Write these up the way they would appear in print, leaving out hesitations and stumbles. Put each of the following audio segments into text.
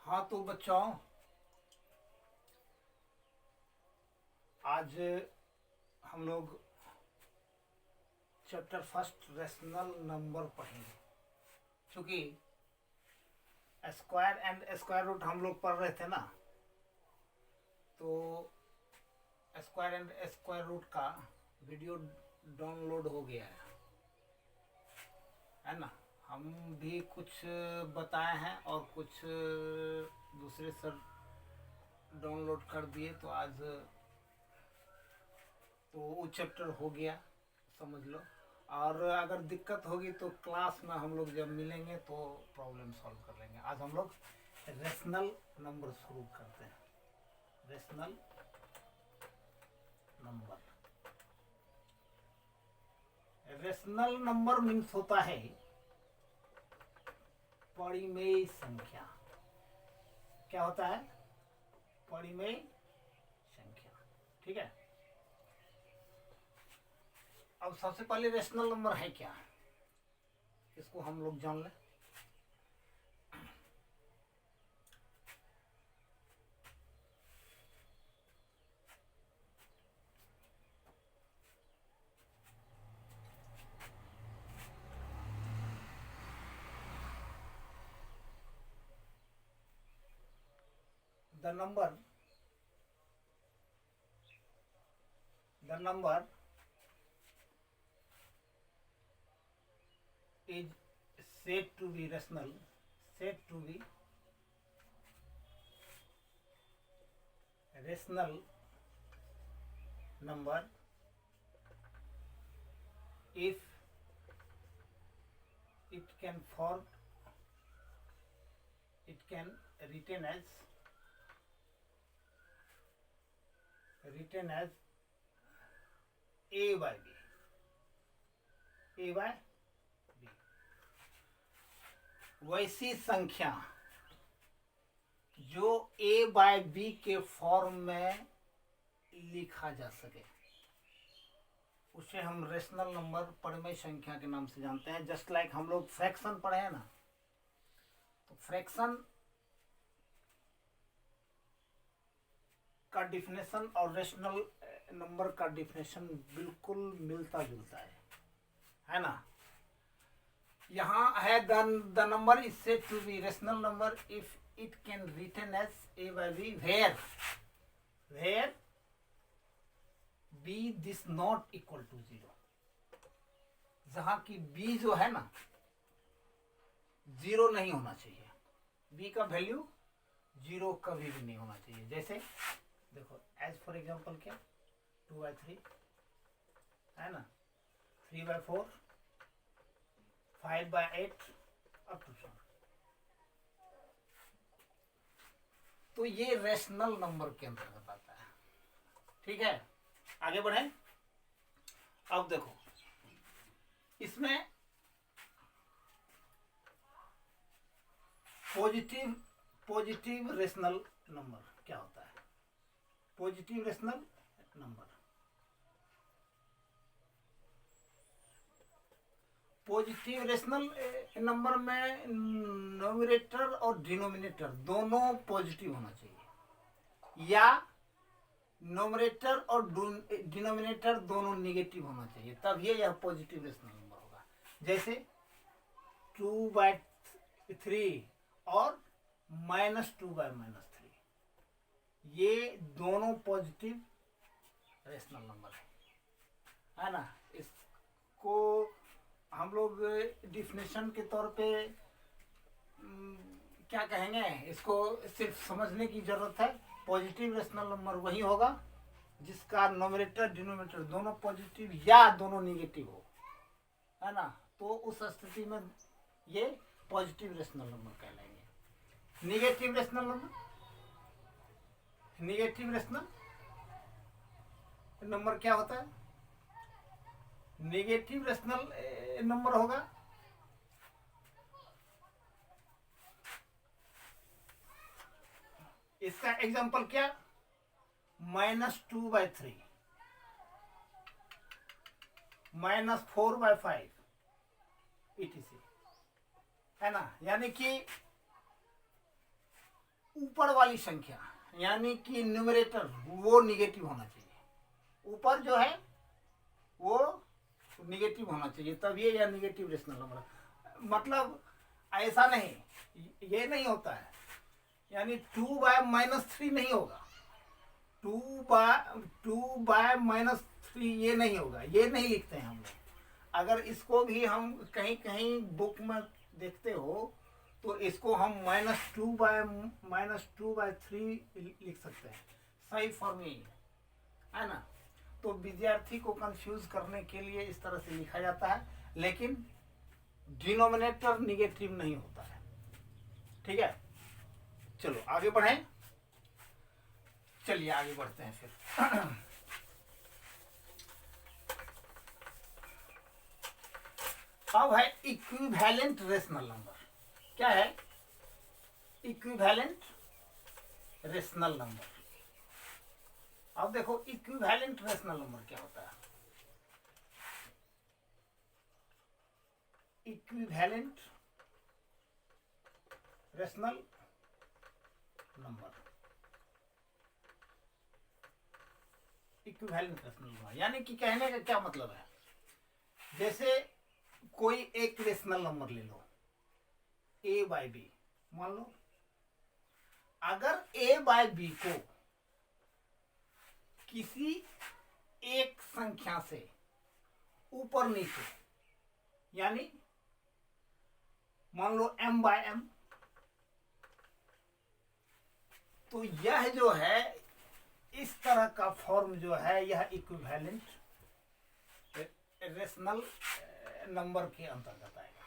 हाँ तो बच्चों, आज हम लोग चैप्टर फर्स्ट रेशनल नंबर पढ़ेंगे। चूँकि स्क्वायर एंड स्क्वायर रूट हम लोग पढ़ रहे थे ना, तो स्क्वायर एंड स्क्वायर रूट का वीडियो डाउनलोड हो गया है ना। हम भी कुछ बताए हैं और कुछ दूसरे सर डाउनलोड कर दिए, तो आज तो वो चैप्टर हो गया, समझ लो। और अगर दिक्कत होगी तो क्लास में हम लोग जब मिलेंगे तो प्रॉब्लम सॉल्व कर लेंगे। आज हम लोग रेशनल नंबर शुरू करते हैं। Rational number, rational number means होता है परिमेय संख्या। क्या होता है? परिमेय संख्या। ठीक है। अब सबसे पहले रेशनल नंबर है क्या, इसको हम लोग जान लें। The number is said to be rational, said to be rational number if it can retain as a by b, a by b। वैसी संख्या जो a बाय b के फॉर्म में लिखा जा सके उसे हम रेशनल नंबर, परिमेय संख्या के नाम से जानते हैं। जस्ट लाइक हम लोग फ्रैक्शन पढ़े हैं ना, तो फ्रैक्शन का डिफिनेशन और रेशनल नंबर का डिफिनेशन बिल्कुल मिलता जुलता है ना। यहाँ है the number is said to be rational number if it can written as a by b where b this not equal to 0। जहां की बी जो है ना, 0 नहीं होना चाहिए। बी का वैल्यू 0 कभी भी नहीं होना चाहिए। जैसे देखो, एज फॉर एग्जाम्पल क्या, 2/3 है ना, 3/4, 5/8 अप टू 7। तो ये रेशनल नंबर के अंतर्गत आता है। ठीक है, आगे बढ़े। अब देखो, इसमें पॉजिटिव रेशनल नंबर क्या होता है? Positive rational number, positive rational number में नोमिनेटर और डिनोमिनेटर दोनों पॉजिटिव होना चाहिए, या नोमिनेटर और डिनोमिनेटर दोनों नेगेटिव होना चाहिए, तब यह पॉजिटिव रेशनल नंबर होगा। जैसे 2/3 और -2/-3, ये दोनों पॉजिटिव रेशनल नंबर है ना। इसको हम लोग डिफिनेशन के तौर पे क्या कहेंगे, इसको सिर्फ समझने की जरूरत है। पॉजिटिव रेशनल नंबर वही होगा जिसका नोमिनेटर डिनोमिनेटर दोनों पॉजिटिव या दोनों नेगेटिव हो, है ना। तो उस स्थिति में ये पॉजिटिव रेशनल नंबर कहलाएंगे। नेगेटिव रेशनल नंबर क्या होता है? नेगेटिव रेशनल नंबर होगा इसका एग्जांपल क्या, -2/3, -4/5 etc, है ना। यानी कि ऊपर वाली संख्या यानी कि न्यूमरेटर वो निगेटिव होना चाहिए, ऊपर जो है वो निगेटिव होना चाहिए, तब ये या निगेटिव रेशनल नंबर। मतलब ऐसा नहीं, ये नहीं होता है, यानी 2/-3 नहीं होगा, 2/-3 ये नहीं होगा, ये नहीं लिखते हैं हम लोग। अगर इसको भी हम कहीं कहीं बुक में देखते हो तो इसको हम -2/3 लिख सकते हैं, सही फॉर्म यही है ना। तो विद्यार्थी को कंफ्यूज करने के लिए इस तरह से लिखा जाता है, लेकिन डिनोमिनेटर निगेटिव नहीं होता है, ठीक है। चलो आगे बढ़ें, चलिए आगे बढ़ते हैं फिर। अब है इक्विवेलेंट रेशनल नंबर। क्या है इक्विवेलेंट रेशनल नंबर? अब देखो इक्विवेलेंट रेशनल नंबर क्या होता है। Equivalent rational number, equivalent rational number यानी कि कहने का क्या मतलब है, जैसे कोई एक रेशनल नंबर ले लो a/b, मान लो अगर a/b को किसी एक संख्या से ऊपर नीचे, यानी मान लो m/m, तो यह जो है इस तरह का फॉर्म जो है यह इक्विवेलेंट रेशनल नंबर के अंतर्गत आएगा,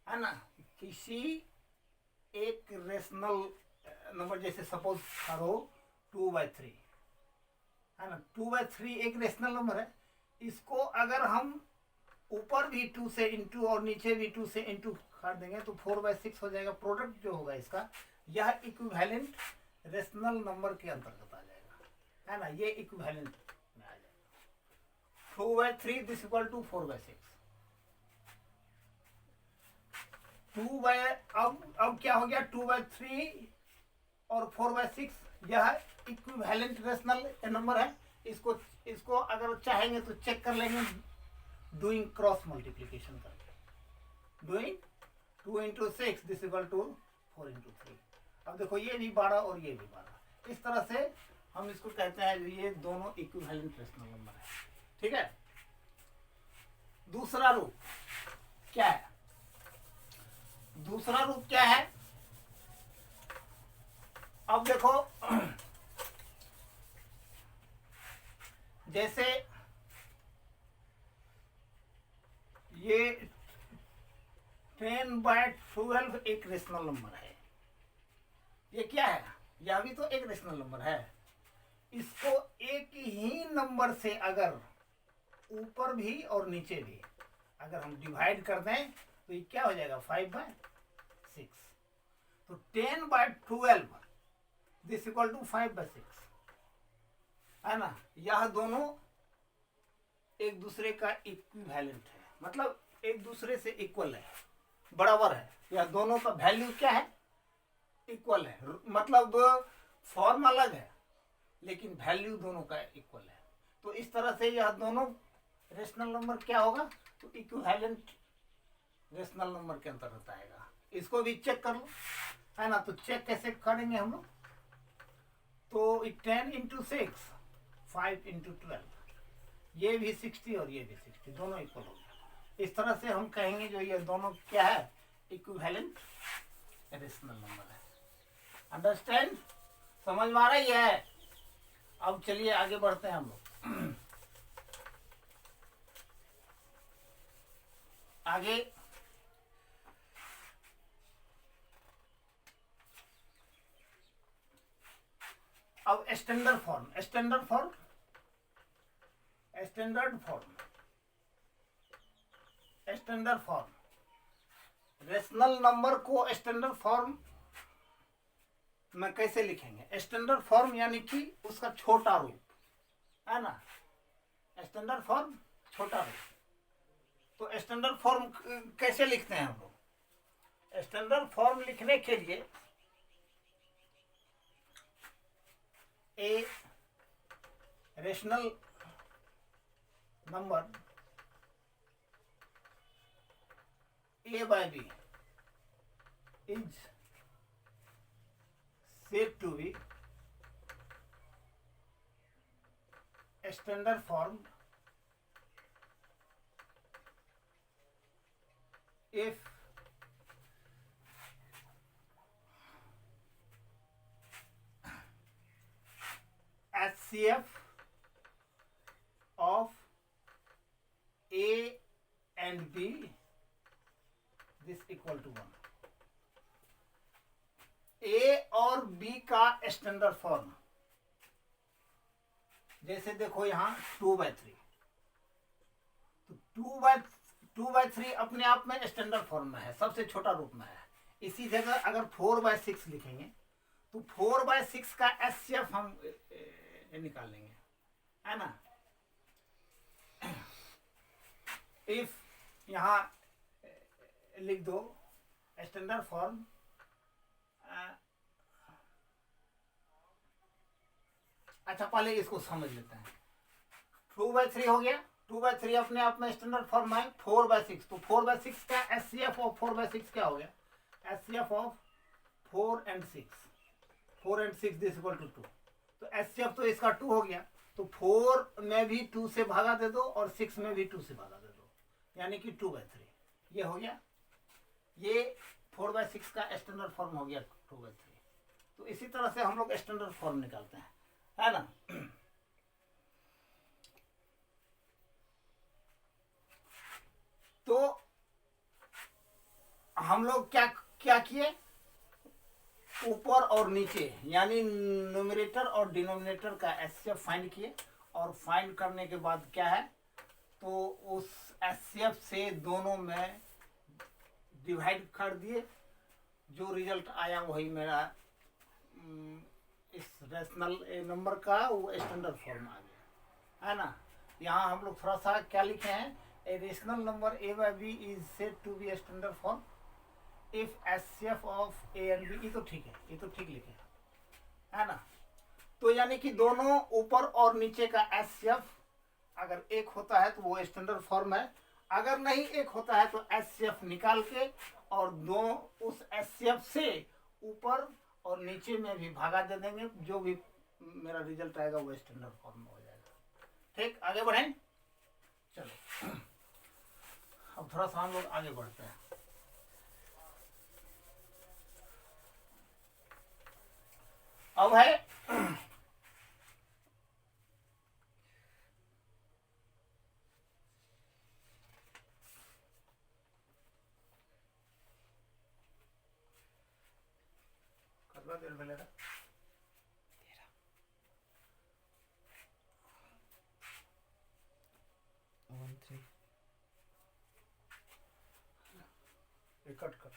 है ना। किसी एक रेशनल नंबर, जैसे सपोज करो 2/3, है ना, 2/3 एक रेशनल नंबर है। इसको अगर हम ऊपर भी 2 से इंटू और नीचे भी 2 से इंटू कर देंगे तो 4/6 हो जाएगा। प्रोडक्ट जो होगा इसका, यह इक्विवेलेंट रेशनल नंबर के अंतर्गत आ जाएगा, है ना। ये इक्विवेलेंट में आ जाएगा। 2/3 दिस इक्वल टू 4/6। अब क्या हो गया, 2/3 और 4/6 यह इक्विवेलेंट रेशनल नंबर है। इसको अगर चाहेंगे तो चेक कर लेंगे डूइंग क्रॉस मल्टीप्लीकेशन करके। Doing 2 × 6 this equal to 4 × 3। अब देखो ये भी 12 और ये भी 12, इस तरह से हम इसको कहते हैं ये दोनों इक्विवेलेंट रेशनल नंबर है, ठीक है। दूसरा रूप क्या है? दूसरा रूप क्या है? अब देखो जैसे ये 10/12 एक रेशनल नंबर है। ये क्या है? यह भी तो एक रेशनल नंबर है। इसको एक ही नंबर से अगर ऊपर भी और नीचे भी अगर हम डिवाइड कर दें तो ये क्या हो जाएगा, 5/6। तो 10/12 दिस इक्वल टू 5/6, है ना। यह दोनों एक दूसरे का इक्विवेलेंट है, मतलब एक दूसरे से इक्वल है, बराबर है। यह दोनों का वैल्यू क्या है, इक्वल है। मतलब फॉर्म अलग है लेकिन वैल्यू दोनों का इक्वल है। तो इस तरह से यह दोनों रेशनल नंबर क्या होगा, तो इक्विवेलेंट रेशनल नंबर के अंतर्गत आएगा। इसको भी चेक कर लो, है ना। तो चेक कैसे करेंगे हम लोग, तो 10 × 6 5 × 12, ये भी 60 और ये भी 60, दोनों इक्वल हो गया। इस तरह से हम कहेंगे जो ये दोनों क्या है, इक्विवेलेंट रेशनल नंबर है। अंडरस्टैंड, समझ में आ रही है? अब चलिए आगे बढ़ते हैं हम लोग। आगे अब standard form, standard form rational number को स्टैंडर्ड फॉर्म में कैसे लिखेंगे? स्टैंडर्ड फॉर्म यानी कि उसका छोटा रूप, है ना। स्टैंडर्ड फॉर्म छोटा रूप। तो स्टैंडर्ड फॉर्म कैसे लिखते हैं हम लोग? स्टैंडर्ड फॉर्म लिखने के लिए a rational number a by b is said to be a standard form if HCF of A and B this equal to 1। A और B का स्टैंडर्ड फॉर्म, जैसे देखो यहाँ 2/3, तो 2/3 अपने आप में स्टैंडर्ड फॉर्म में है, सबसे छोटा रूप में है। इसी जगह अगर 4/6 लिखेंगे तो 4/6 का एचसीएफ हम निकाल लेंगे, है ना। इफ यहाँ लिख दो स्टैंडर्ड फॉर्म अच्छा पहले इसको समझ लेते हैं। 2/3 हो गया, 2/3 अपने आप में स्टैंडर्ड फॉर्म है। 4/6 तो 4/6 का एचसीएफ ऑफ 4/6 क्या हो गया, HCF of 4 and 6, 4 and 6 this equal to 2। तो एचसीएफ तो इसका 2 हो गया, तो 4 में भी 2 से भागा दे दो और 6 में भी 2 से भागा दे दो, यानी कि 2/3 ये हो गया। ये 4/6 का स्टैंडर्ड फॉर्म हो गया 2/3। तो इसी तरह से हम लोग स्टैंडर्ड फॉर्म निकालते हैं, है ना। तो हम लोग क्या क्या किए, ऊपर और नीचे यानी न्यूमरेटर और डिनोमिनेटर का एचसीएफ फाइंड किए, और फाइंड करने के बाद क्या है, तो उस एचसीएफ से दोनों में डिवाइड कर दिए, जो रिजल्ट आया वही मेरा इस रेशनल नंबर का वो स्टैंडर्ड फॉर्म आ गया, है ना। यहाँ हम लोग थोड़ा सा क्या लिखे हैं, a rational number a by b is said to be standard form if HCF of a and b. ये तो ठीक है, ये तो ठीक लिखे, है ना। तो यानी कि दोनों ऊपर और नीचे का एचसीएफ अगर एक होता है तो वो स्टैंडर्ड फॉर्म है, अगर नहीं एक होता है तो एचसीएफ निकाल के और दो उस एचसीएफ से ऊपर और नीचे में भी भागा दे देंगे, जो भी मेरा रिजल्ट आएगा वो स्टैंडर्ड फॉर्म में हो जाएगा। ठीक, आगे बढ़ें, चलो अब थोड़ा सा हम लोग आगे बढ़ते हैं। अब है कितना देर मिलेगा, कट कर